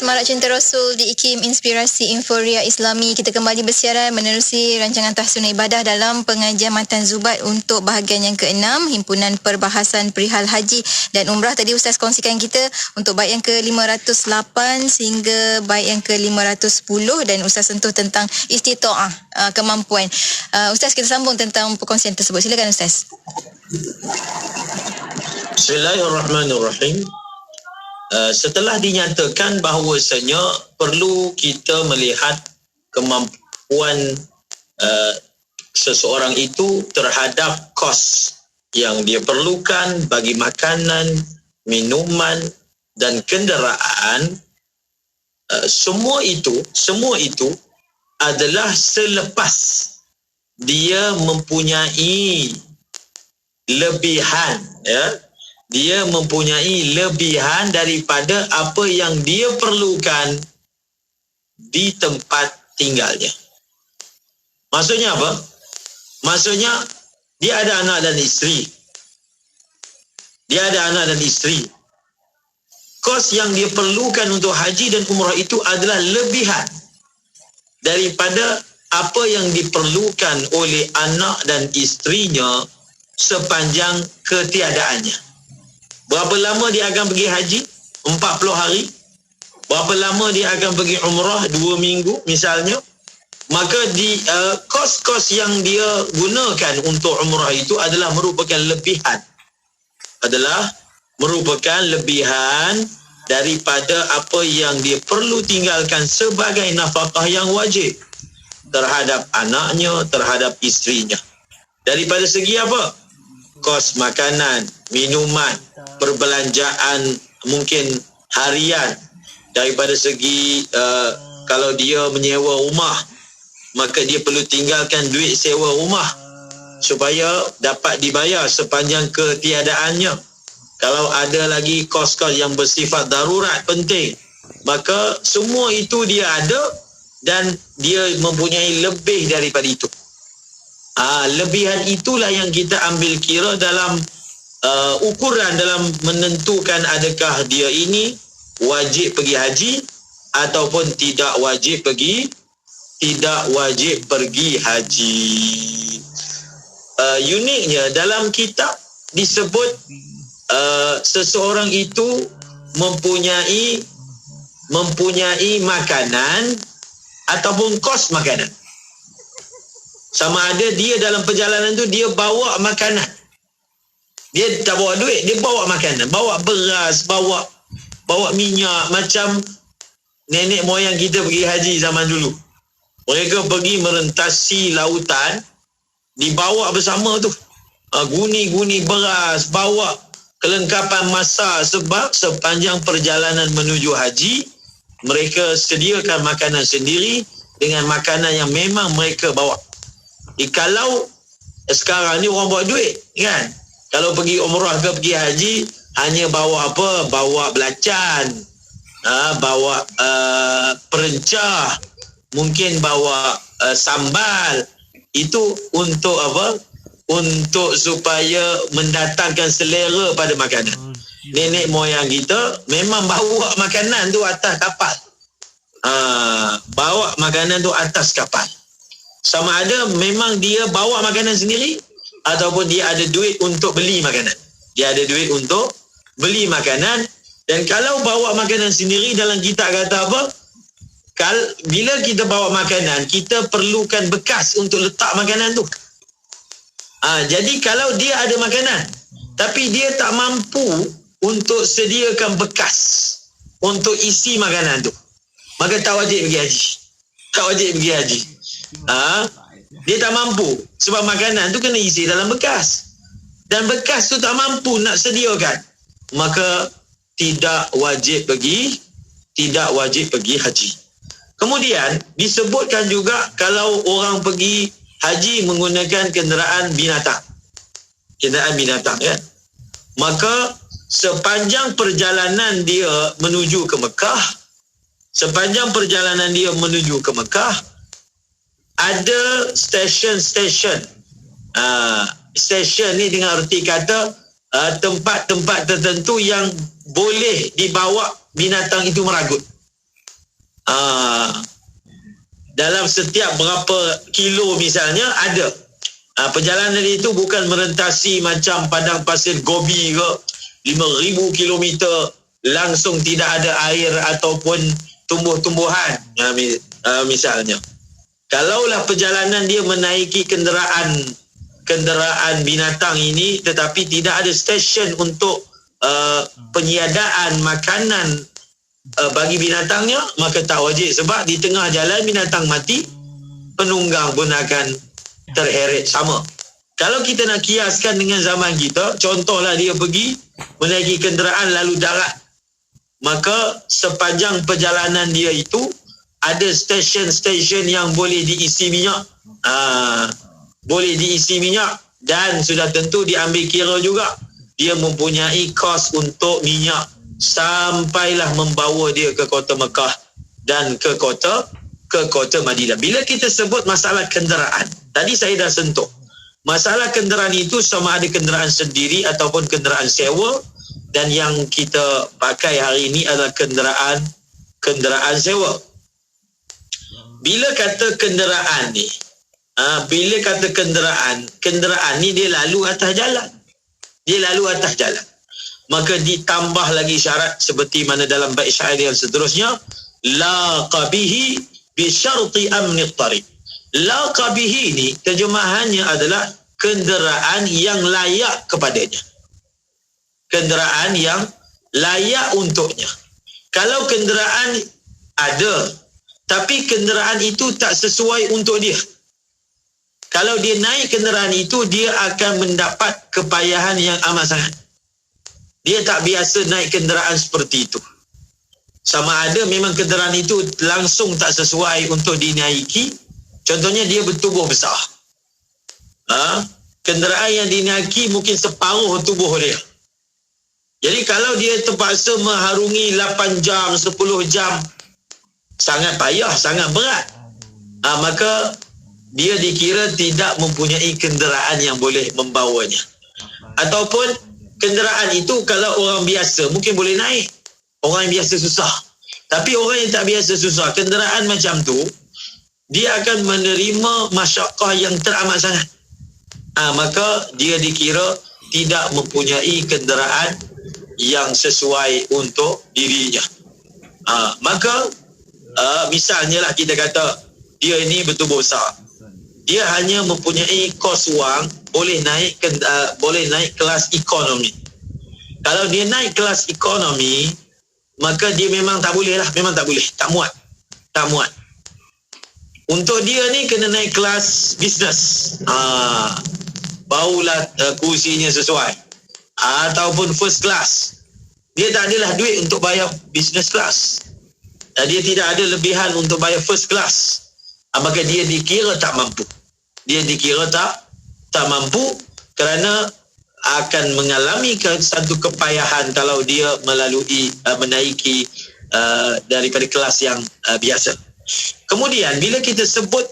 Semarak Cinta Rasul di IKIM Inspirasi Inforia Islami. Kita kembali bersiaran menerusi rancangan tahsinul ibadah dalam pengajian Matan Zubat untuk bahagian yang ke-6, Himpunan Perbahasan Perihal Haji dan Umrah. Tadi Ustaz kongsikan kita untuk bait yang ke-508 sehingga bait yang ke-510 dan Ustaz sentuh tentang istita'ah, kemampuan. Ustaz, kita sambung tentang perkongsian tersebut. Silakan Ustaz. Bismillahirrahmanirrahim. Setelah dinyatakan bahawasanya perlu kita melihat kemampuan seseorang itu terhadap kos yang dia perlukan bagi makanan, minuman dan kenderaan, semua itu adalah selepas dia mempunyai lebihan, dia mempunyai lebihan daripada apa yang dia perlukan di tempat tinggalnya. Maksudnya apa? Maksudnya dia ada anak dan isteri. Kos yang dia perlukan untuk haji dan umrah itu adalah lebihan daripada apa yang diperlukan oleh anak dan isterinya sepanjang ketiadaannya. Berapa lama dia akan pergi haji? 40 hari. Berapa lama dia akan pergi umrah? 2 minggu misalnya. Maka kos-kos yang dia gunakan untuk umrah itu adalah merupakan lebihan daripada apa yang dia perlu tinggalkan sebagai nafkah yang wajib terhadap anaknya, terhadap isterinya. Daripada segi apa? Kos makanan, minuman, perbelanjaan mungkin harian. Daripada segi kalau dia menyewa rumah, maka dia perlu tinggalkan duit sewa rumah supaya dapat dibayar sepanjang ketiadaannya. Kalau ada lagi kos-kos yang bersifat darurat penting, maka semua itu dia ada dan dia mempunyai lebih daripada itu. Lebihan itulah yang kita ambil kira dalam ukuran dalam menentukan adakah dia ini wajib pergi haji ataupun tidak wajib pergi haji. Uniknya dalam kitab disebut seseorang itu mempunyai makanan ataupun kos makanan. Sama ada dia dalam perjalanan tu dia bawa makanan. Dia tak bawa duit, dia bawa makanan, bawa beras, bawa minyak, macam nenek moyang kita pergi haji zaman dulu. Mereka pergi merentasi lautan, dibawa bersama tu. Guni-guni beras, bawa kelengkapan masak, sebab sepanjang perjalanan menuju haji mereka sediakan makanan sendiri dengan makanan yang memang mereka bawa. Kalau sekarang ni orang bawa duit kan, kalau pergi umrah ke pergi haji hanya bawa apa? Bawa belacan, bawa perencah, mungkin bawa sambal. Itu untuk apa? Untuk supaya mendatangkan selera pada makanan. Nenek moyang kita memang bawa makanan tu atas kapal. Bawa makanan tu atas kapal. Sama ada memang dia bawa makanan sendiri ataupun dia ada duit untuk beli makanan. Dia ada duit untuk beli makanan. Dan kalau bawa makanan sendiri, dalam kitab kata apa? Bila kita bawa makanan, kita perlukan bekas untuk letak makanan tu. Jadi kalau dia ada makanan tapi dia tak mampu untuk sediakan bekas untuk isi makanan tu, maka tak wajib pergi haji. Dia tak mampu sebab makanan tu kena isi dalam bekas, dan bekas tu tak mampu nak sediakan, maka tidak wajib pergi haji. Kemudian disebutkan juga kalau orang pergi haji menggunakan kenderaan binatang kan, maka sepanjang perjalanan dia menuju ke Mekah, ada stesen. Stesen ni dengan erti kata tempat-tempat tertentu yang boleh dibawa binatang itu meragut. dalam setiap berapa kilo misalnya ada. Perjalanan itu bukan merentasi macam padang pasir Gobi ke 5,000 kilometer langsung tidak ada air ataupun tumbuh-tumbuhan misalnya. Kalaulah perjalanan dia menaiki kenderaan binatang ini tetapi tidak ada stesen untuk penyiadaan makanan bagi binatangnya, maka tak wajib, sebab di tengah jalan binatang mati, penunggang pun akan terheret sama. Kalau kita nak kiaskan dengan zaman kita, contohlah dia pergi menaiki kenderaan lalu darat, maka sepanjang perjalanan dia itu ada stesen-stesen yang boleh diisi minyak, dan sudah tentu diambil kira juga dia mempunyai kos untuk minyak sampailah membawa dia ke kota Mekah dan ke kota Madinah. Bila kita sebut masalah kenderaan, tadi saya dah sentuh. Masalah kenderaan itu sama ada kenderaan sendiri ataupun kenderaan sewa, dan yang kita pakai hari ini adalah kenderaan sewa. Bila kata kenderaan ni, kenderaan ni dia lalu atas jalan. Maka ditambah lagi syarat seperti mana dalam bait syair yang seterusnya, la qabihi bi syarti amni tariq. La qabihi ni terjemahannya adalah kenderaan yang layak kepadanya. Kenderaan yang layak untuknya. Kalau kenderaan ada tapi kenderaan itu tak sesuai untuk dia, kalau dia naik kenderaan itu, dia akan mendapat kepayahan yang amat sangat. Dia tak biasa naik kenderaan seperti itu. Sama ada memang kenderaan itu langsung tak sesuai untuk dinaiki. Contohnya dia bertubuh besar. Kenderaan yang dinaiki mungkin separuh tubuh dia. Jadi kalau dia terpaksa mengharungi 8 jam, 10 jam, sangat payah, sangat berat. Maka dia dikira tidak mempunyai kenderaan yang boleh membawanya. Ataupun kenderaan itu kalau orang biasa mungkin boleh naik. Orang yang biasa susah. Tapi orang yang tak biasa susah, kenderaan macam tu, dia akan menerima masyakkah yang teramat sangat. Maka dia dikira tidak mempunyai kenderaan yang sesuai untuk dirinya. Maka misalnya lah kita kata dia ini bertubuh besar, dia hanya mempunyai kos wang boleh naik kelas ekonomi. Kalau dia naik kelas ekonomi, maka dia memang tak boleh, tak muat. Untuk dia ni kena naik kelas bisnes. Barulah kursinya sesuai. Ataupun first class. Dia tak adalah duit untuk bayar business class. Dia tidak ada lebihan untuk bayar first class. Maka dia dikira tak mampu. Tak mampu kerana akan mengalami satu kepayahan kalau dia menaiki daripada kelas yang biasa. Kemudian bila kita sebut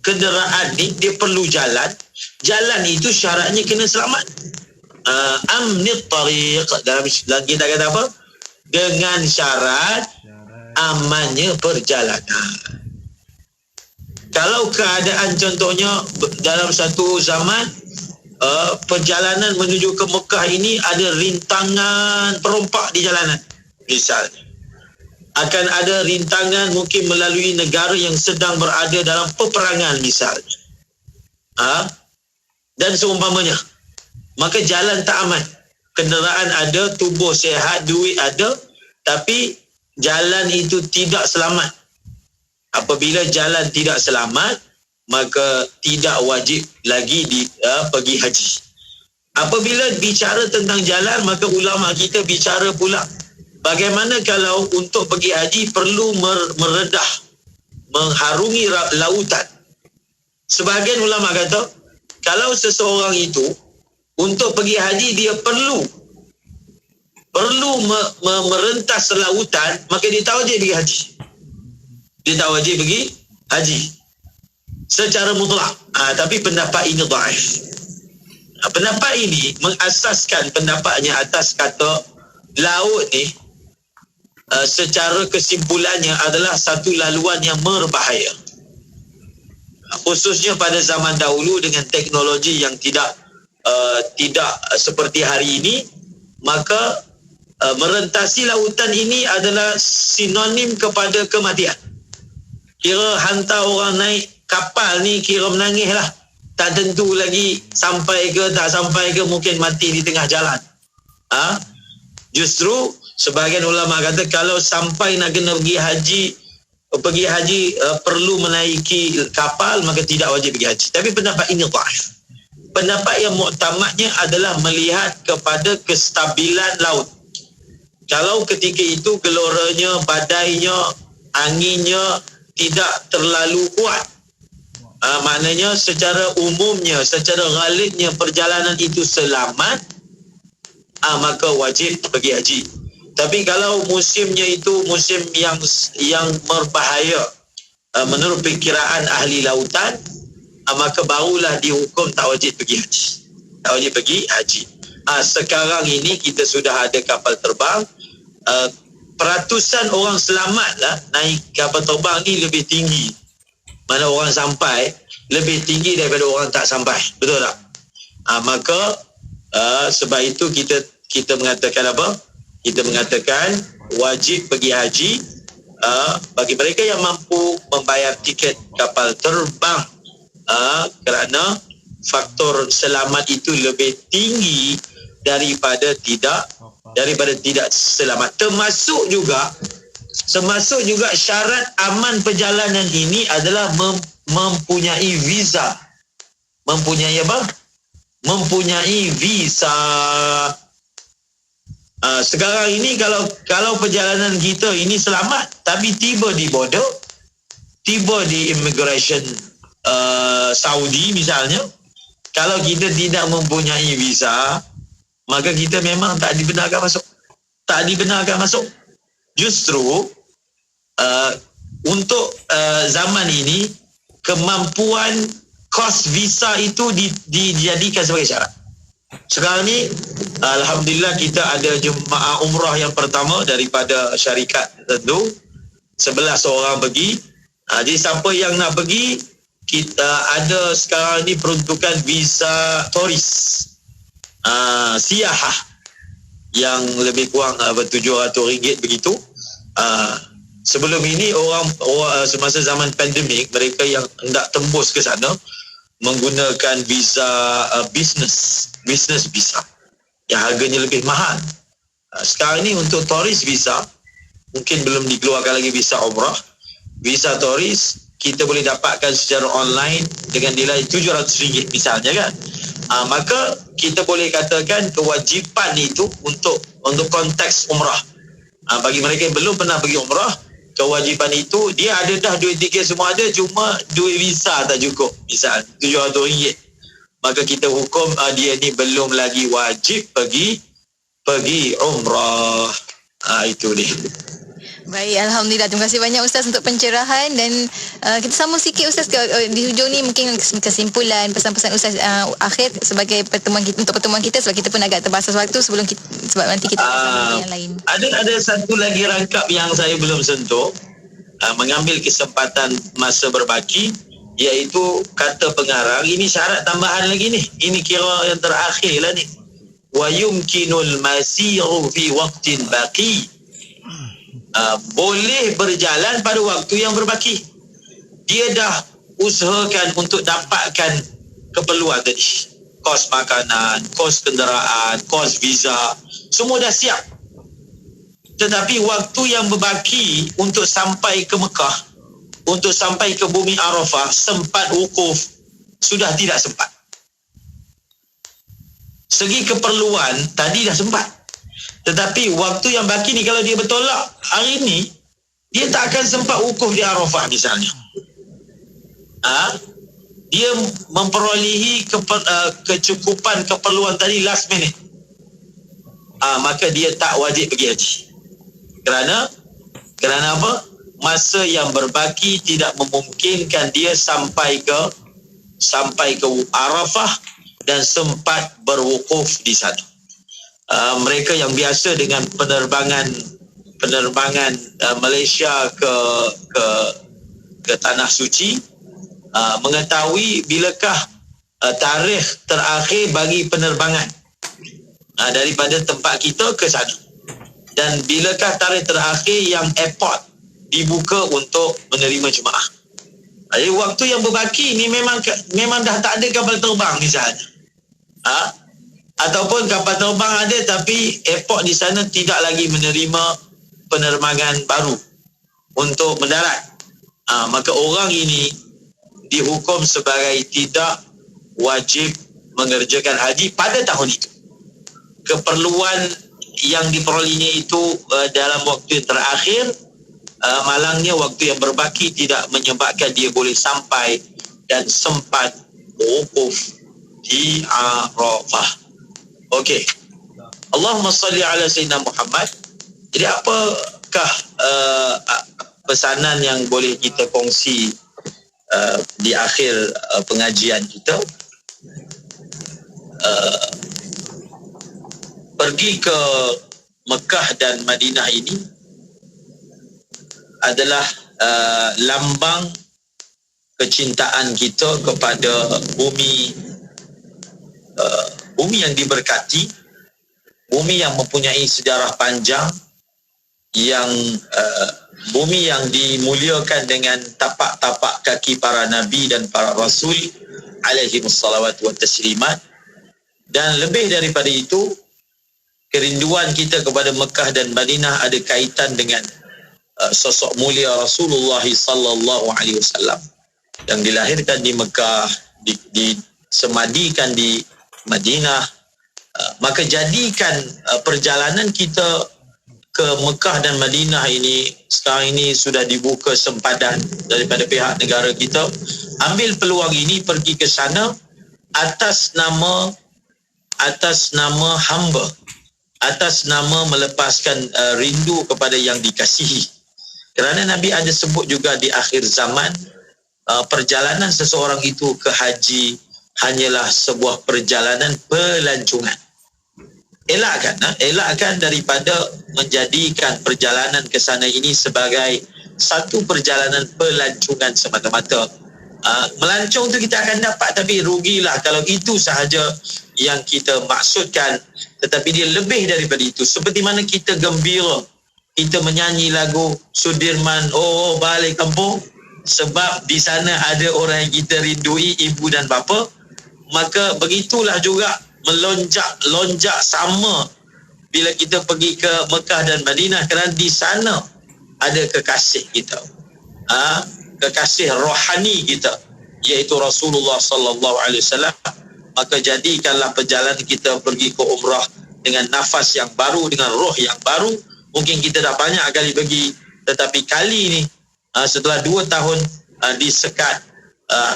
kenderaan ni, dia perlu jalan. Jalan itu syaratnya kena selamat. Amnit tariq, dalam kita kata apa? Dengan syarat amannya perjalanan. Kalau keadaan contohnya dalam satu zaman perjalanan menuju ke Mekah ini ada rintangan perompak di jalanan, misalnya akan ada rintangan mungkin melalui negara yang sedang berada dalam peperangan misalnya, dan seumpamanya, maka jalan tak aman. Kenderaan ada, tubuh sihat, duit ada, tapi jalan itu tidak selamat. Apabila jalan tidak selamat, maka tidak wajib lagi pergi haji. Apabila bicara tentang jalan, maka ulama kita bicara pula bagaimana kalau untuk pergi haji perlu meredah, mengharungi lautan. Sebahagian ulama kata, kalau seseorang itu untuk pergi haji dia perlu merentas lautan, maka dia tak wajib pergi haji. Dia tak wajib pergi haji secara mutlak. Tapi pendapat ini dhaif. Pendapat ini mengasaskan pendapatnya atas kata laut ni secara kesimpulannya adalah satu laluan yang berbahaya. Khususnya pada zaman dahulu dengan teknologi yang tidak seperti hari ini, maka merentasi lautan ini adalah sinonim kepada kematian. Kira hantar orang naik kapal ni kira menangis lah. Tak tentu lagi sampai ke tak sampai ke, mungkin mati di tengah jalan. Justru sebahagian ulama kata kalau sampai nak kena pergi haji perlu menaiki kapal, maka tidak wajib pergi haji. Tapi pendapat ini dhaif. Pendapat yang muktamadnya adalah melihat kepada kestabilan laut. Kalau ketika itu geloranya, badainya, anginnya tidak terlalu kuat, maknanya secara umumnya, secara ghalibnya perjalanan itu selamat, maka wajib pergi haji. Tapi kalau musimnya itu musim yang berbahaya menurut perkiraan ahli lautan, maka barulah dihukum tak wajib pergi haji. Tak wajib pergi haji. Sekarang ini kita sudah ada kapal terbang, peratusan orang selamatlah naik kapal terbang ni lebih tinggi. Mana orang sampai lebih tinggi daripada orang tak sampai. Betul tak? Maka sebab itu kita mengatakan apa? Kita mengatakan wajib pergi haji bagi mereka yang mampu membayar tiket kapal terbang, kerana faktor selamat itu lebih tinggi daripada tidak selamat. Termasuk juga syarat aman perjalanan ini adalah mempunyai visa. Mempunyai apa? Mempunyai visa. Sekarang ini kalau perjalanan kita ini selamat, tapi tiba di border, tiba di immigration Saudi misalnya, kalau kita tidak mempunyai visa, maka kita memang tak dibenarkan masuk. Tak dibenarkan masuk. Justru untuk zaman ini, kemampuan kos visa itu dijadikan sebagai syarat. Sekarang ni alhamdulillah kita ada jemaah umrah yang pertama daripada syarikat tertentu, 11 orang pergi. Jadi siapa yang nak pergi, kita ada sekarang ni peruntukan visa turis siyahah yang lebih kurang RM700 begitu. Sebelum ini orang semasa zaman pandemik, mereka yang hendak tembus ke sana menggunakan visa business visa yang harganya lebih mahal. Sekarang ini untuk turis visa, mungkin belum dikeluarkan lagi visa umrah. Visa turis kita boleh dapatkan secara online dengan nilai RM700 misalnya kan. Maka kita boleh katakan kewajipan itu untuk konteks umrah. Bagi mereka yang belum pernah pergi umrah, kewajipan itu dia ada dah duit tiket semua ada, cuma duit visa tak cukup, misal RM700, maka kita hukum dia ni belum lagi wajib pergi umrah. Itu dia. Baik, alhamdulillah. Terima kasih banyak Ustaz untuk pencerahan, dan kita sambung sikit Ustaz di hujung ni, mungkin kesimpulan pesan-pesan Ustaz akhir sebagai pertemuan kita, untuk pertemuan kita, sebab kita pun agak terbasas waktu sebelum kita, sebab nanti kita bersama yang lain. Ada satu lagi rangkap yang saya belum sentuh, mengambil kesempatan masa berbaki, iaitu kata pengarang, ini syarat tambahan lagi ni, ini kira yang terakhir lah ni, wa yumkinul masiru fi waqtin baqi, boleh berjalan pada waktu yang berbaki. Dia dah usahakan untuk dapatkan keperluan tadi, kos makanan, kos kenderaan, kos visa, semua dah siap. Tetapi waktu yang berbaki untuk sampai ke Mekah, untuk sampai ke bumi Arafah, sempat wukuf, sudah tidak sempat. Segi keperluan tadi dah sempat, tetapi waktu yang baki ni, kalau dia bertolak hari ni, dia tak akan sempat wukuf di Arafah misalnya. Dia memperolehi kecukupan keperluan tadi last minute, maka dia tak wajib pergi haji. Kerana apa? Masa yang berbaki tidak memungkinkan dia sampai ke Arafah dan sempat berwukuf di sana. Mereka yang biasa dengan penerbangan penerbangan Malaysia ke Tanah Suci, mengetahui bilakah tarikh terakhir bagi penerbangan daripada tempat kita ke sana, dan bilakah tarikh terakhir yang airport dibuka untuk menerima jemaah. Jadi waktu yang berbaki ni memang dah tak ada kapal terbang misalnya, ataupun kapal terbang ada tapi airport di sana tidak lagi menerima penerbangan baru untuk mendarat. Maka orang ini dihukum sebagai tidak wajib mengerjakan haji pada tahun itu. Keperluan yang diperolehnya itu dalam waktu yang terakhir, malangnya waktu yang berbaki tidak menyebabkan dia boleh sampai dan sempat wukuf di Arafah. Okey. Allahumma salli ala Sayyidina Muhammad. Jadi apakah pesanan yang boleh kita kongsi di akhir pengajian kita? Pergi ke Mekah dan Madinah ini adalah lambang kecintaan kita kepada bumi yang diberkati, bumi yang mempunyai sejarah panjang, yang bumi yang dimuliakan dengan tapak-tapak kaki para nabi dan para rasul alaihi wassalawatu wa taslimat. Dan lebih daripada itu, kerinduan kita kepada Mekah dan Madinah ada kaitan dengan sosok mulia Rasulullah sallallahu alaihi wasallam yang dilahirkan di Mekah, disemadikan di Madinah. Maka jadikan perjalanan kita ke Mekah dan Madinah ini sekarang ini sudah dibuka sempadan daripada pihak negara kita. Ambil peluang ini, pergi ke sana atas nama hamba, atas nama melepaskan rindu kepada yang dikasihi. Kerana Nabi ada sebut juga di akhir zaman, perjalanan seseorang itu ke haji hanyalah sebuah perjalanan pelancongan. Elakkan daripada menjadikan perjalanan ke sana ini sebagai satu perjalanan pelancongan semata-mata. Melancong tu kita akan dapat, tapi rugilah kalau itu sahaja yang kita maksudkan. Tetapi dia lebih daripada itu. Seperti mana kita gembira, kita menyanyi lagu Sudirman, oh balik kampung, sebab di sana ada orang yang kita rindui, ibu dan bapa. Maka begitulah juga melonjak sama bila kita pergi ke Mekah dan Madinah, kerana di sana ada kekasih kita, kekasih rohani kita, iaitu Rasulullah sallallahu alaihi wasallam. Maka jadikanlah perjalanan kita pergi ke umrah dengan nafas yang baru, dengan roh yang baru. Mungkin kita dah banyak kali pergi, tetapi kali ini setelah 2 tahun disekat,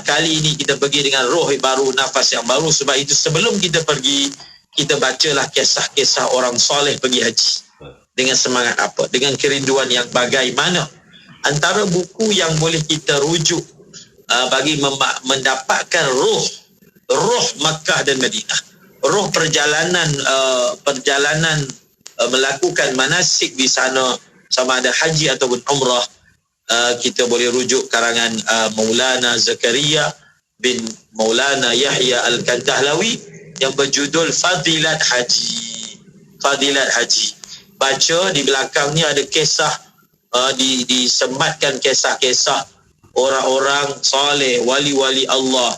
kali ini kita pergi dengan roh baru, nafas yang baru. Sebab itu sebelum kita pergi, kita bacalah kisah-kisah orang soleh pergi haji. Dengan semangat apa? Dengan kerinduan yang bagaimana? Antara buku yang boleh kita rujuk bagi mendapatkan roh Makkah dan Madinah, roh perjalanan melakukan manasik di sana, sama ada haji ataupun umrah, kita boleh rujuk karangan Maulana Zakaria bin Maulana Yahya Al-Kandahlawi yang berjudul Fadilat Haji. Baca, di belakangnya ada kisah, disematkan kisah-kisah orang-orang soleh, wali-wali Allah,